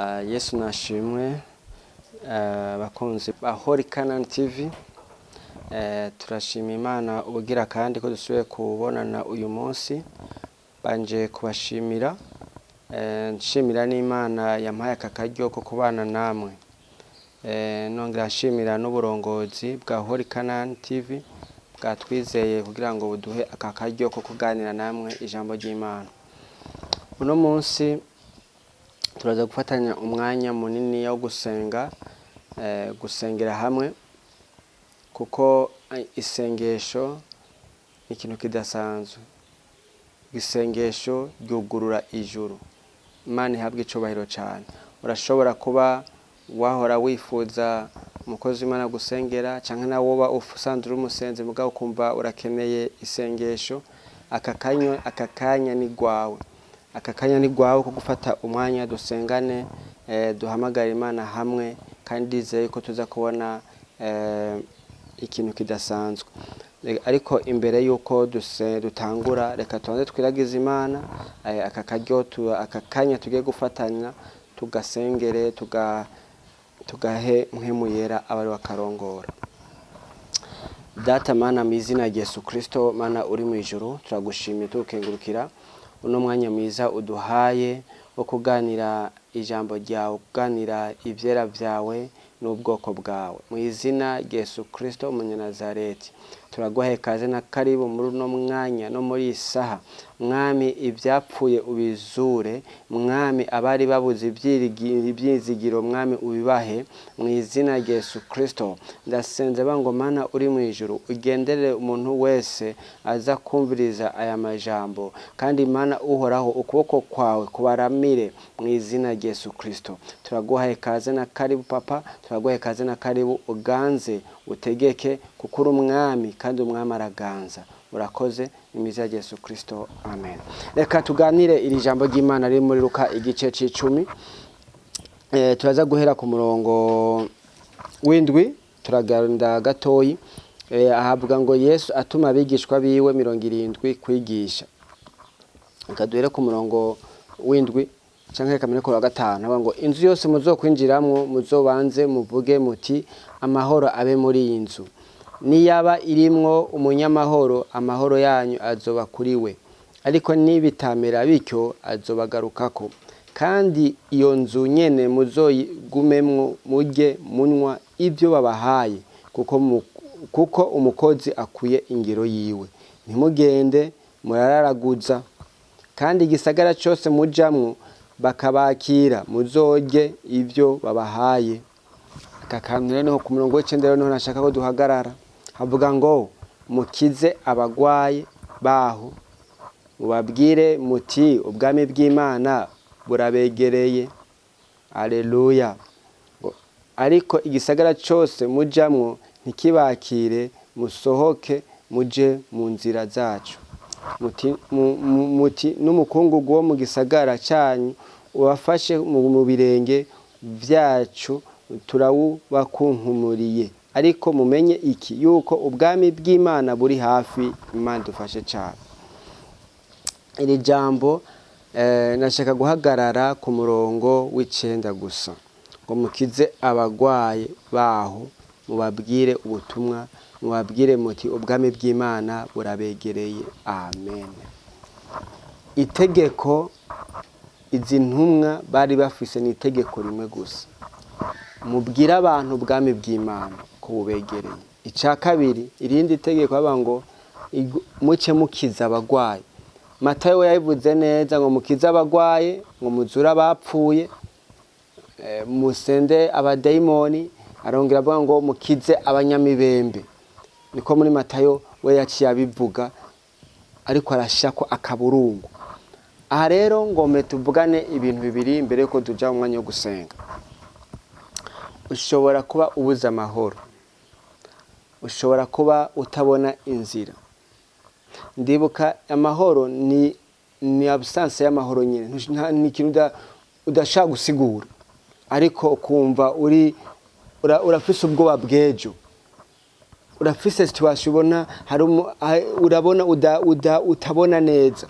Yesu nashimwe bakunzi ba Holy Canaan TV. Turashima Imana ubugira kandi ko dusubiye kubonana uyu munsi. Banje kubashimira nshimira n'Imana yampaye aka karyo ko kubana namwe. Nongera nshimira n'uburongozi bwa Holy Canaan TV bwatwizeye kugira ngo buduhe aka karyo ko kuganira namwe ijambo ry'Imana. Uno munsi turaza gufatanya umwanya munini wo gusenga, gusengera hamwe, kuko isengesho ikintu kidasanzwe. Isengesho ryugurura ijuru. Imana ihabwe icubahiro cyane. Urashobora kuba wahora wifuza umukozi w'Imana gusengera, canke na woba usanzwe uri umusenzi mugabo kumva urakeneye isengesho, aka kanya ni gwawe. Aka kanya ni gwawe ko gufata umwanya dusengane, duhamagara Imana hamwe, kandi dizeye ko tuza kubona ikintu kidasanzwe. Ariko imbere yuko dutangura, reka tubanze twiragize Imana aka kanya tugiye gufatanya, tugasengere, tugahe mpwemu yera abari bakarongora. Data Mana mw'izina rya Yesu Kristo, Mana uri mu ijuru, turagushimiye tukengurukira uno mwanya mwiza uduhaye wo kuganira ijambo ryawe, kuganira ivyera vyawe n'ubwoko bwawe. Mu izina rya Yesu Kristo Umunyanazareti, turaguhaye kaze na karibu muri uno mwanya no muri isaha. Mwami, ivyapfuye ubizure. Mwami, abari babuze ibyizigiro, Mwami ubibahe mu izina rya Yesu Kristo. Ndasenze bango Mana uri mu ijuru, ugenderere umuntu wese aza kumviriza aya majambo, kandi Mana uhoraho ukuboko kwawe kubaramire mu izina rya Yesu Kristo. Turaguhaye kaze na karibu Papa, turaguhaye kaze na karibu, uganze utegeke, kuko uri umwami kandi umwami araganza. Urakoze imiza rya Yesu Kristo, amen. Reka tuganire iri jambo ry'Imana riri muri Luka igice c'10. Turaza guhera ku murongo w'indwi, turagenda gatoyi. Ahavuga ngo Yesu atuma abigishwa biwe 70 kwigisha. Reka duhere ku murongo w'indwi canke kamene ko wa gatanu. Avuga ngo inzu yose muzokwinjiramwo muzobanze muvuge muti amahoro abe muri iyi nzu. Niyaba irimwo umunyamahoro, amahoro yanyu azoba kuri we, ariko nibitamera bityo azobagarukako. Kandi iyo nzu nyene muzoyigumemwo, murye munywa ibyo babahaye, kuko umukozi akwiye ingero yiwe. Ntimugende murararaguza. Kandi igisagara cyose mujamwo bakabakira, muzorye ibyo babahaye. Aka kantu rero ku murongo w'9 rero niho nashaka ko duhagarara. Havuga ngo mukize abagwaye baho, mubabwire muti ubwami bw'Imana burabegereye. Haleluya. Ariko igisagara cyose mujamwo ntikibakire, musohoke muje mu nzira zacu. Muti n'umukungugu wo mu gisagara cyanyu ubafashe mu birenge vyacu, turawubakunkumuriye. Ariko mumenye iki, yuko ubwami bw'Imana buri hafi. Imana dufashe cyane. Iri jambo nashaka guhagarara ku murongo w'9 gusa, ngo mukize abagwaye baho, mubabwire ubutumwa, mubabwire muti ubwami bw'Imana burabegereye. Amen. Itegeko izi ntumwa bari bafise ni itegeko rimwe gusa, mubwire abantu ubwami bw'Imana ko bubegereye. Ica kabiri, irindi tegeko baba ngo muce mukiza abagwaye. Matayo yabivuze neza ngo mukize abagwaye, ngo muzura abapfuye, musende abadayimoni. Arongera avuga ngo mukize abanyamibembe. Niko muri Matayo we yaciye abivuga, ariko arashako akaburungu. Aha rero ngome tuvugane ibintu bibiri mbere yuko tuja mu mwanya wo gusenga. Ushobora kuba ubuza amahoro, ushobora kuba utabona inzira. Ndibuka amahoro ni absence y'amahoro nyine, ni ikintu udashaka gusigura, ariko ukumva urafise ubwoba bw'ejo, urafise situation ubona urabona utabona neza.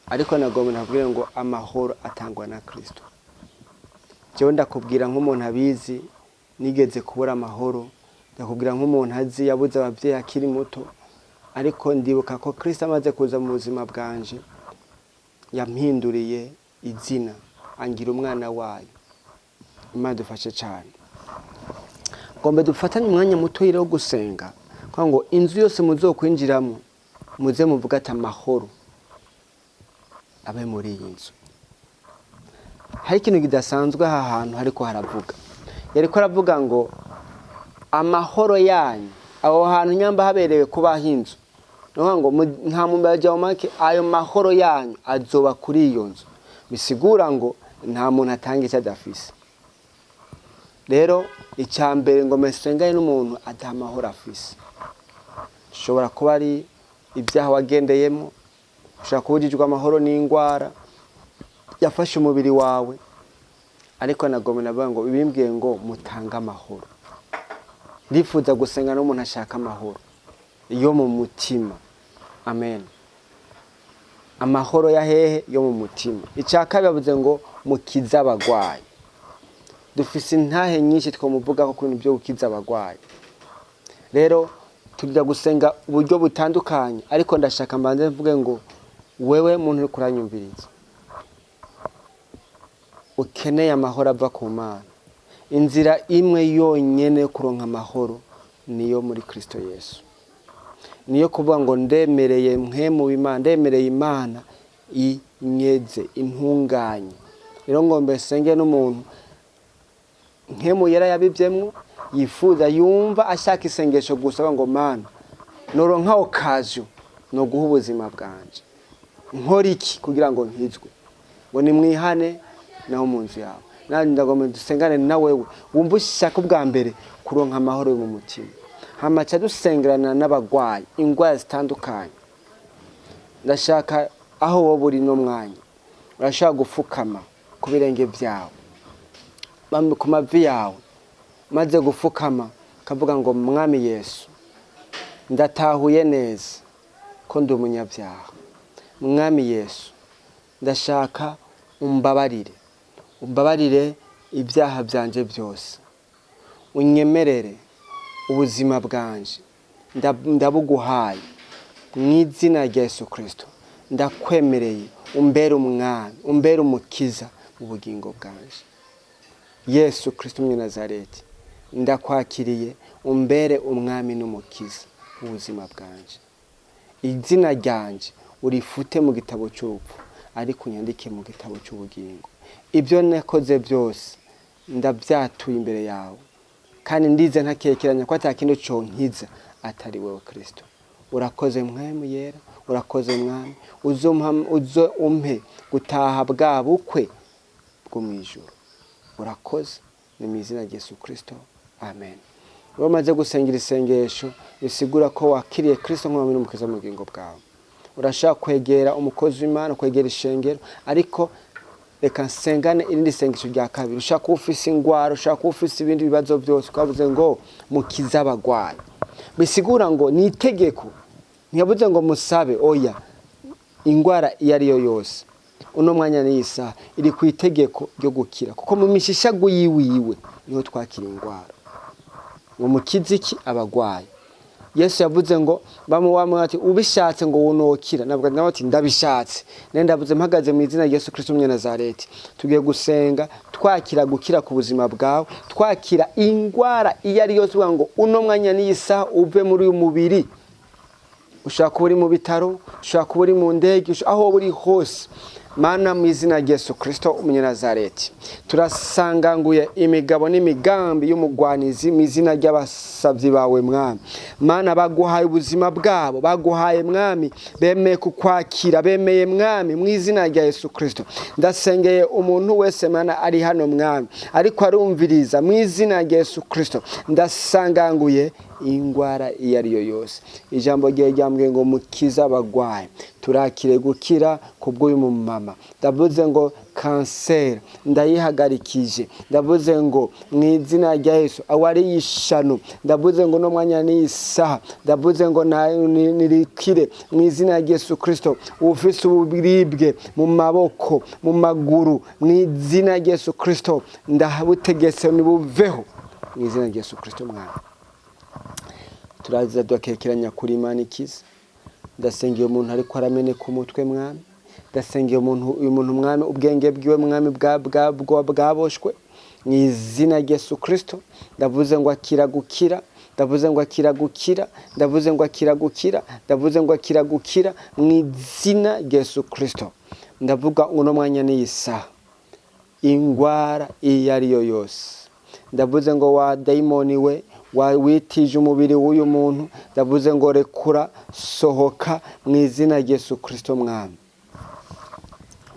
Ariko nagomba nakubwira ngo amahoro atangwa na Kristo. jewe ndakubwira nk'umuntu abizi, nigeze kubura amahoro, ndakubwira nk'umuntu azi yabuze abavyeyi akiri muto, ariko ndibuka ko Kristo amaze kuza mu buzima bwanje yampinduriye izina angira umwana wayo. Imana dufashe cyane. Ngombe dufatanye umwanya muto wo gusenga, kwa ngo inzu yose muzokwinjiramo muze muvuga ati amahoro abe muri iyi nzu. Hari ikintu kidasanzwe aha hantu hariko haravuga, yariko aravuga ngo amahoro yanyu, aho hantu nyamba haberewe kubaho inzu, ngo nta mumbaje make ayo mahoro yanyu azoba kuri iyo nzu, bisigura ngo nta muntu atanga icyo adafise. Rero icyambere ngo mesengane n'umuntu adaha amahoro afise. Ushobora kuba ari ibyaha wagendeyemo, ushobora kubujijwe amahoro n'ingwara yafashe umubiri wawe, ariko nagomba navuga ngo bibimbwiye ngo mutanga amahoro. Ndifuza gusenga n'umuntu ashaka amahoro yo mu mutima. Amen. Amahoro ya hehe? Yo mu mutima. Icyaka bivuze ngo mukiza abagwayi. Dufise intahe nyinshi twomuvuga ko kuntu byo gukiza abagwayi. Rero tujya gusenga uburyo butandukanye, ariko ndashaka mbanze mvuge ngo wewe muntu uri kuranyumviriza, ukeneye amahoro ava ku Mana, inzira imwe yonyene yo kuronka amahoro niyo muri Kristo Yesu. Niyo kuvuga ngo ndemereye mpemu Imana, ndemereye Imana inyeze intunganye. Rero ngombe senge n'umuntu mpemu yera yabivyemwo, yifuza yumva ashaka isengesho gusa ngo Mana noronka okazo no guha ubuzima bwanje, nkora iki kugira ngo nkizwe, ngo nimwihane naho mu nzu yawe. Nandi ndagomba dusengane na wewe wumva ushaka ubwa mbere kuronka amahoro mu mutima. Hamaca dusengerana n'abagwayi ingwara zitandukanye. Ndashaka aho wowe uri no mwanya, urashaka gufukama ku birenge byawe, ku mavi yawe, maze gufukama kavuga ngo Mwami Yesu, ndatahuye neza ko ndi umunyabyaha. Mwami Yesu, ndashaka umbabarire ibyaha byanje byose, unyemerere ubuzima bwanje ndabuguhaye mu izina rya Yesu Kristo. Ndakwemereye umbere umwami, umbere umukiza mu bugingo bwanje. Yesu Kristo mu Nazareti, ndakwakiriye umbere umwami n'umukiza mu buzima bwanje. Izina ryanje urifute mu gitabo cy'urupfu, ariko unyandike mu gitabo cy'ubugingo. Ibyo nakoze byose ndabyatuye imbere yawe, kandi ndize ntakekeranya ko atakindi cyo nkiza atari wewe Kristo. Urakoze Mwami yera, urakoze Mwami, uzo umpe gutaha bwa bukwe bwo mu ijuru. Urakoze ni mu izina rya Yesu Kristo. Amen. Umaze gusengera isengesho bisigura ko wakiriye Kristo nk'umwami n'umukiza mu bugingo bwawe. Urashaka kwegera umukozi w'Imana, kwegera ishengero, ariko reka nsengane irindi sengesho rya kabiri. Ushaka ufise ingwara, ushaka ufise ibindi bibazo byose, kwavuze ngo mukiza abagwayi. Bisigura ngo ni itegeko, ntiyavuze ngo musabe, oya, ingwara iyo ari yo yose uno mwanya n'isa iri ku itegeko ryo gukira, kuko mu mishishago yiwiwe niho twakira ingwara. Ngo mukize iki? Abagwayi. Yesu yavuze ngo bamuwamwe ati ubishatse ngo wonokira, nabwo nawe ati ndabishatse. Nenda ndavuze mpagaze mu izina rya Yesu Kristo mu Nazareti, tugiye gusenga twakira gukira ku buzima bwawe, twakira ingwara iyo ari yose. Ngo uno mwanya n'isa uve muri uyu mubiri. Ushaka uri mu bitaro, ushaka uri mu ndege, aho uri hose, Mana mu izina rya Yesu Kristo umunyanazareti, turasanganguye imigabo n'imigambi y'umugwanizi mu izina ry'abasabyi bawe Mwami. Mana baguhaye ubuzima bwabo, baguhaye Mwami, bemeye kukwakira, bemeye Mwami mu izina rya Yesu Kristo. Ndasengeye umuntu wese Mana ari hano Mwami, ariko arumviriza mu izina rya Yesu Kristo. Ndasanganguye ingwara iyo ari yo yose. Ijambo rye ryambwiye ngo mukize abagwayi, turakire gukira kubw'uyu mumama. Ndavuze ngo kanseri ndayihagarikije, ndavuze ngo mu izina rya Yesu awari yishanu, ndavuze ngo no mwanya n'isaha, ndavuze ngo nirikire mu izina rya Yesu Kristo. Ufise uburibwe mu maboko, mu maguru, mu izina rya Yesu Kristo ndabutegetse nibuveho mu izina rya Yesu Kristo. Mwana turaza dukekeranya kuri Imana ikiza. Ndasengeye umuntu ariko arameneka umutwe mwami, ndasengeye uyu muntu mwami ubwenge bwiwe mwami bwaboshwe mu izina rya Yesu Kristo. Ndavuze ngo akira gukira, ndavuze ngo akira gukira, ndavuze ngo akira gukira, ndavuze ngo akira gukira mu izina rya Yesu Kristo. Ndavuga uno mwanya n'isaha ingwara iyo ari yo yose, ndavuze ngo wa daimoni we witije umubiri w'uyu muntu, ndavuze ngo rekura, sohoka mu izina rya Yesu Kristo. Mwami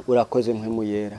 urakoze, mpemu yera,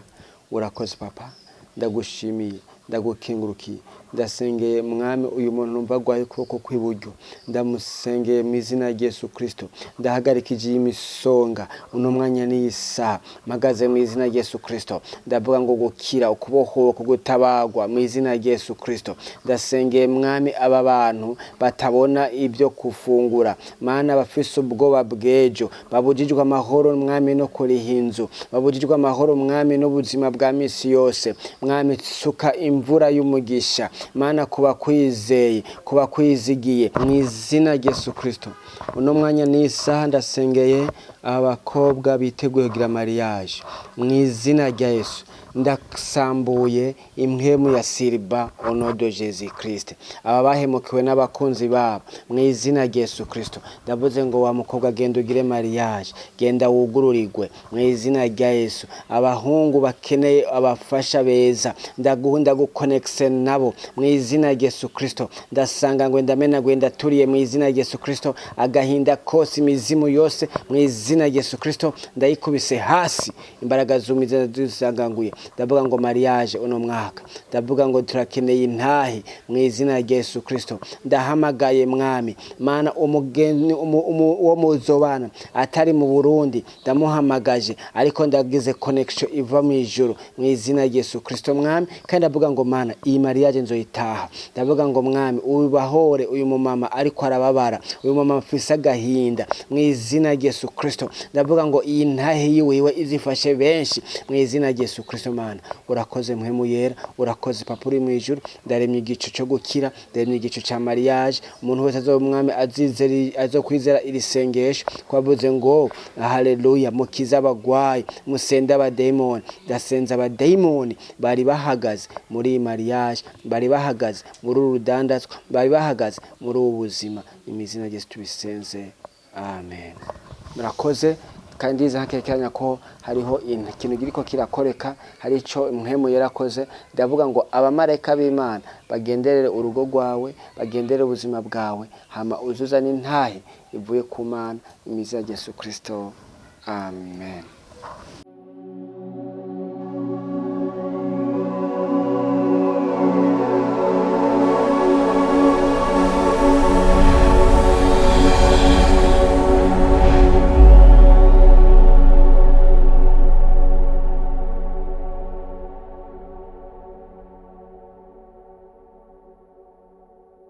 urakoze papa, ndagushimiye, ndagukingurukiye. Ndasengeye mwami uyu muntu numva agwaye ukuboko kw'iburyo, ndamusengeye mu izina rya Yesu Kristo. Ndahagarikije imisonga uno mwanya n'isaha, mpagaze mu izina rya Yesu Kristo. Ndavuga ngo gukira, ukubohoka, gutabagwa mu izina rya Yesu Kristo. Ndasengeye mwami aba bantu batabona ibyo kufungura, mana bafise ubwoba bw'ejo, babujijwe amahoro mwami no kuriha inzu, babujijwe amahoro mwami n'ubuzima bwa misi yose. Mwami suka imvura y'umugisha mana kuba kwizeye, kuba kwizigiye mu izina rya Yesu Kristo. Uno mwanya n'isaha ndasengeye abakobwa biteguye kugira mariage mu izina rya Yesu. Ndasambuye impwemu ya Silba onodo Jesus Christ, aba bahemukiwe n'abakunzi babo mu izina rya Yesu Kristo. Ndavuze ngo wa mukobwa genda ugire mariage, genda wugururirwe mu izina rya Yesu. Abahungu bakeneye abafasha beza, ndagunda guconnection nabo mu izina rya Yesu Kristo. Ndasanga ngo ndamena gwenda turiye mu izina rya Yesu Kristo. Agahinda kose, imizimu yose mu izina rya Yesu Kristo ndayikubise hasi, imbaraga z'umiza zisanganguye. Ndavuga ngo mariage uno mwaka, ndavuga ngo turakeneye intahe mu izina rya Yesu Kristo. Ndahamagaye mwami mana umugeni wo muzobana atari mu Burundi, ndamuhamagaje ariko ndagize connection iva mu ijuru mu izina rya Yesu Kristo mwami. Kandi ndavuga ngo mana iyi mariage nzoyitaha. Ndavuga ngo mwami ubahore uyu mumama ariko arababara, uyu mama afise agahinda mu izina rya Yesu Kristo. Ndavuga ngo iyi ntahe yiwe izifashe benshi mu izina rya Yesu Kristo. Mana urakoze, mpemu yera, urakoze papa uri mu ijuru. Ndaremye igicu cyo gukira, ndaremye igicu cya mariage. Umuntu wese azomwami azokwizera iri sengesho, kwavuze ngo haleluya, mukiza abagwayi, musenda abademoni. Ndasenza abademoni bari bahagaze muri iyi mariage, bari bahagaze muri uru rudandazwa, bari bahagaze muri ubu buzima, imizina Yesu tubisenze, amen. Murakoze. Kandi iza hakekeranya ko hariho ikintu giriko kirakoreka, hari ico mpemu yarakoze. Ndavuga ngo abamarayika b'Imana bagenderere urugo rwawe, bagenderere ubuzima bwawe, hama uzuza n'intahe ivuye ku Mana, imizina ya Yesu Kristo, amen.